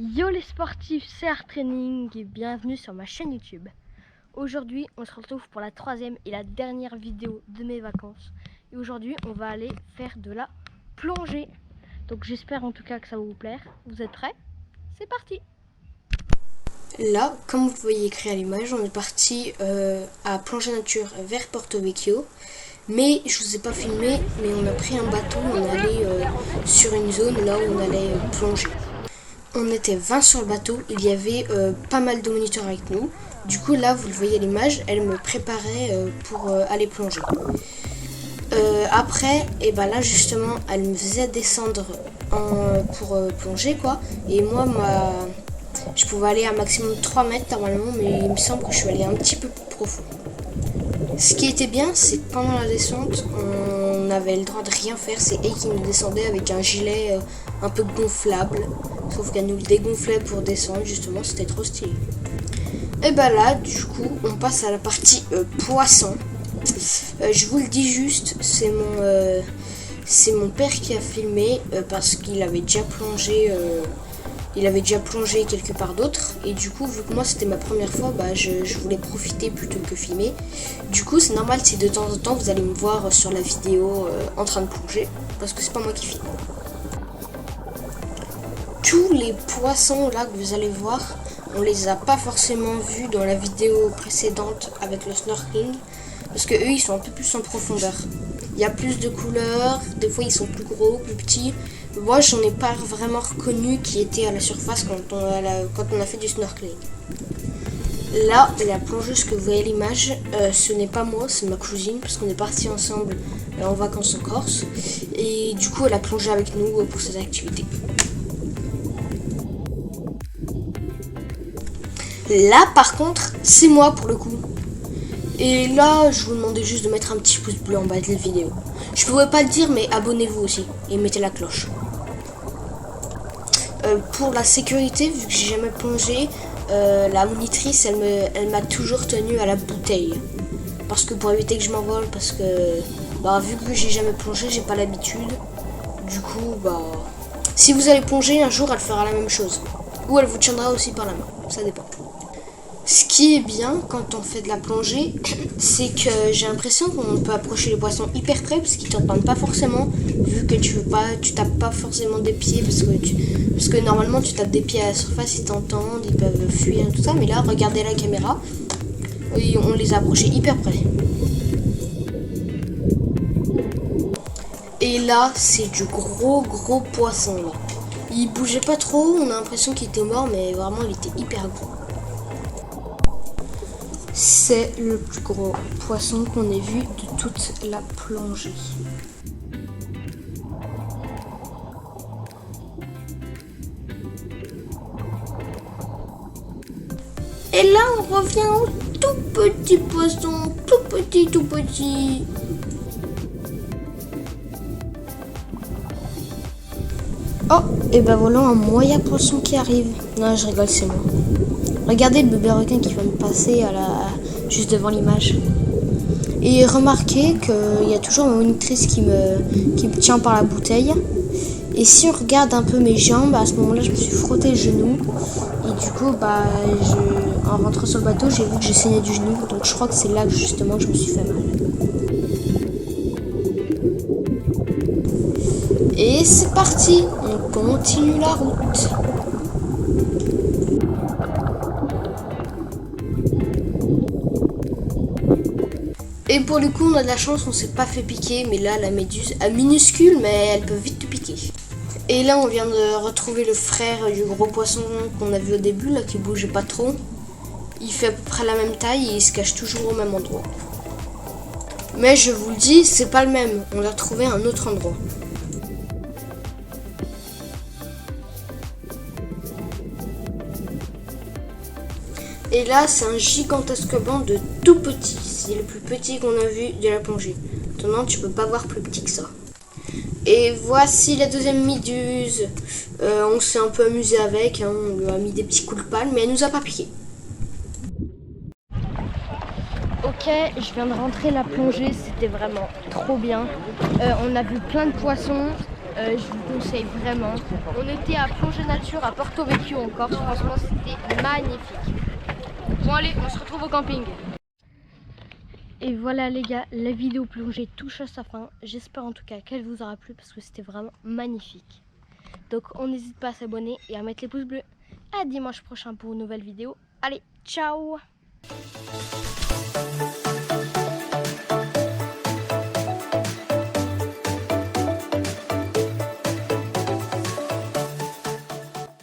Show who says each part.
Speaker 1: Yo les sportifs, c'est Art Training et bienvenue sur ma chaîne YouTube. Aujourd'hui, on se retrouve pour la troisième et la dernière vidéo de mes vacances. Et aujourd'hui, on va aller faire de la plongée. Donc j'espère en tout cas que ça va vous plaire. Vous êtes prêts? C'est parti!
Speaker 2: Là, comme vous pouvez écrire à l'image, on est parti à Plongée Nature vers Porto Vecchio. Mais je vous ai pas filmé, mais on a pris un bateau, on est allé sur une zone là où on allait plonger. On était 20 sur le bateau, il y avait pas mal de moniteurs avec nous. Du coup là, vous le voyez à l'image, elle me préparait pour aller plonger. Après, et ben là justement, elle me faisait descendre pour plonger quoi. Et moi, je pouvais aller à un maximum de 3 mètres normalement, mais il me semble que je suis allée un petit peu plus profond. Ce qui était bien, c'est que pendant la descente, on avait le droit de rien faire. C'est elle qui nous descendait avec un gilet un peu gonflable. Sauf qu'elle nous le dégonflait pour descendre, justement, c'était trop stylé. Et bah là, du coup, on passe à la partie poisson. Je vous le dis juste, c'est mon père qui a filmé parce qu'il avait déjà plongé. Il avait déjà plongé quelque part d'autre. Et du coup, vu que moi c'était ma première fois, bah, je voulais profiter plutôt que filmer. Du coup, c'est normal si de temps en temps vous allez me voir sur la vidéo en train de plonger. Parce que c'est pas moi qui filme. Tous les poissons là que vous allez voir, on les a pas forcément vus dans la vidéo précédente avec le snorkeling. Parce que eux, ils sont un peu plus en profondeur. Il y a plus de couleurs, des fois ils sont plus gros, plus petits. Moi, j'en ai pas vraiment reconnu qui était à la surface quand on a fait du snorkeling. Là, la plongeuse que vous voyez à l'image, ce n'est pas moi, c'est ma cousine, parce qu'on est partis ensemble en vacances en Corse. Et du coup, elle a plongé avec nous pour cette activité. Là, par contre, c'est moi pour le coup. Et là, je vous demandais juste de mettre un petit pouce bleu en bas de la vidéo. Je pouvais pas le dire, mais abonnez-vous aussi et mettez la cloche. Pour la sécurité, vu que j'ai jamais plongé, la monitrice, elle m'a toujours tenu à la bouteille. Parce que pour éviter que je m'envole, parce que bah, vu que j'ai jamais plongé, j'ai pas l'habitude. Du coup, bah, si vous allez plonger un jour, elle fera la même chose. Ou elle vous tiendra aussi par la main, ça dépend. Ce qui est bien quand on fait de la plongée, c'est que j'ai l'impression qu'on peut approcher les poissons hyper près parce qu'ils t'entendent pas forcément, vu que tu tapes pas forcément des pieds parce que normalement tu tapes des pieds à la surface, ils t'entendent, ils peuvent fuir tout ça, mais là regardez la caméra, et on les a approchés hyper près. Et là c'est du gros poisson là. Il bougeait pas trop, on a l'impression qu'il était mort, mais vraiment il était hyper gros. C'est le plus gros poisson qu'on ait vu de toute la plongée. Et là, on revient au tout petit poisson, tout petit. Oh, et ben voilà un moyen poisson qui arrive. Non, je rigole, c'est moi. Regardez le bébé requin qui va me passer juste devant l'image. Et remarquez qu'il y a toujours ma monitrice qui me tient par la bouteille. Et si on regarde un peu mes jambes, à ce moment-là, je me suis frotté le genou. Et du coup, bah, en rentrant sur le bateau, j'ai vu que j'ai saigné du genou. Donc je crois que c'est là que justement je me suis fait mal. Et c'est parti, on continue la route. Et pour le coup, on a de la chance, on s'est pas fait piquer, mais là, la méduse est minuscule, mais elle peut vite te piquer. Et là, on vient de retrouver le frère du gros poisson qu'on a vu au début, là, qui bougeait pas trop. Il fait à peu près la même taille et il se cache toujours au même endroit. Mais je vous le dis, c'est pas le même, on l'a retrouvé à un autre endroit. Et là, c'est un gigantesque banc de tout petit. C'est le plus petit qu'on a vu de la plongée. Maintenant, tu peux pas voir plus petit que ça. Et voici la deuxième méduse. On s'est un peu amusé avec. Hein. On lui a mis des petits coups de pelle, mais elle nous a pas piqué.
Speaker 1: Ok, je viens de rentrer la plongée, c'était vraiment trop bien. On a vu plein de poissons. Je vous conseille vraiment. On était à Plongée Nature à Porto Vecchio en Corse. Franchement, c'était magnifique. Bon allez, on se retrouve au camping. Et voilà les gars, la vidéo plongée touche à sa fin. J'espère en tout cas qu'elle vous aura plu parce que c'était vraiment magnifique. Donc on n'hésite pas à s'abonner et à mettre les pouces bleus. À dimanche prochain pour une nouvelle vidéo. Allez, ciao!